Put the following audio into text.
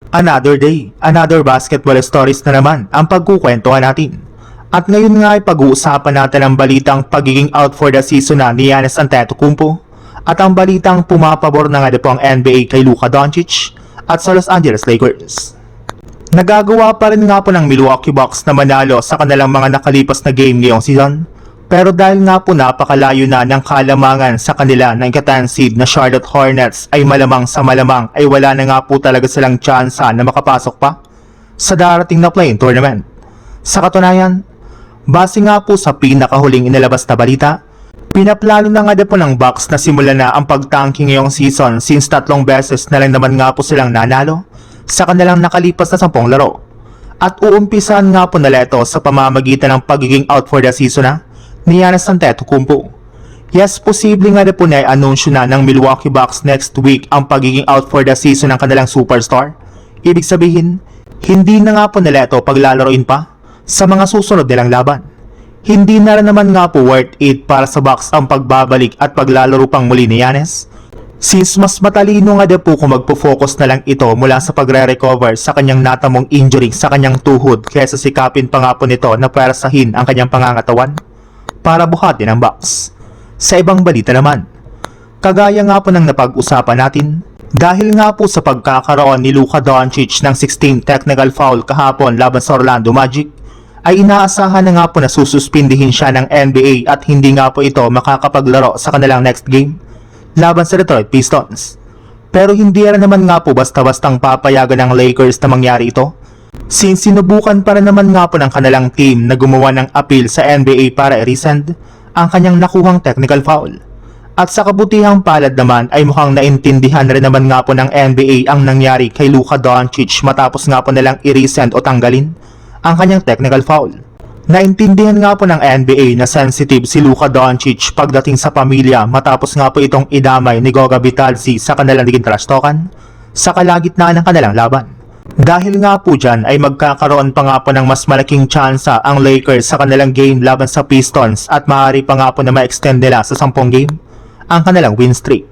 Another day, another basketball stories na naman ang pagkukwentuhan natin. At ngayon nga ay pag-uusapan natin ang balitang pagiging out for the season na ni Giannis Antetokounmpo at ang balitang pumapabor na nga po ang NBA kay Luka Doncic at sa Los Angeles Lakers. Nagagawa pa rin nga po ng Milwaukee Bucks na manalo sa kanilang mga nakalipas na game ngayong season, pero dahil nga po napakalayo na ng kalamangan sa kanila ng ika-10 seed na Charlotte Hornets ay malamang sa malamang ay wala na nga po talaga silang tsansa na makapasok pa sa darating na play-in tournament. Sa katunayan, base nga po sa pinakahuling inilabas na balita, pinaplano na nga po ng Bucks na simulan na ang pagtanking ngayong season since 3 beses na lang naman nga po silang nanalo sa kanilang nakalipas na 10 laro. At uumpisan nga po nila ito sa pamamagitan ng pagiging out for the season na ni Giannis Antetokounmpo. Yes, posible nga po na i-anunsyo na ng Milwaukee Bucks next week ang pagiging out for the season ng kanilang superstar. Ibig sabihin, hindi na nga po nila ito paglalaroin pa sa mga susunod nilang laban. Hindi na rin naman nga po worth it para sa Bucks ang pagbabalik at paglalaro pang muli ni Giannis, since mas matalino nga po kung magpo-focus na lang ito mula sa pagre-recover sa kanyang natamong injury sa kanyang tuhod kaysa sikapin pa nga po nito na pwersahin ang kanyang pangangatawan para buhatin ang Bucks. Sa ibang balita naman, kagaya nga po ng napag-usapan natin, dahil nga po sa pagkakaroon ni Luka Doncic ng 16 technical foul kahapon laban sa Orlando Magic, ay inaasahan na nga po na sususpindihin siya ng NBA at hindi nga po ito makakapaglaro sa kanilang next game laban sa Detroit Pistons. Pero hindi rin naman nga po basta-bastang papayagan ng Lakers na mangyari ito, since sinubukan pa rin naman nga po ng kanilang team na gumawa ng appeal sa NBA para i-resend ang kanyang nakuhang technical foul. At sa kabutihang palad naman ay mukhang naintindihan rin naman nga po ng NBA ang nangyari kay Luka Doncic matapos nga po nilang i-resend o tanggalin ang kanyang technical foul. Naintindihan nga po ng NBA na sensitive si Luka Doncic pagdating sa pamilya matapos nga po itong idamay ni Goga Bitadze sa kanilang naging trash talkan sa kalagitnaan ng kanilang laban. Dahil nga po dyan ay magkakaroon pa nga po ng mas malaking tsansa ang Lakers sa kanilang game laban sa Pistons at maaari pa nga po na ma-extend nila sa 10 game ang kanilang win streak.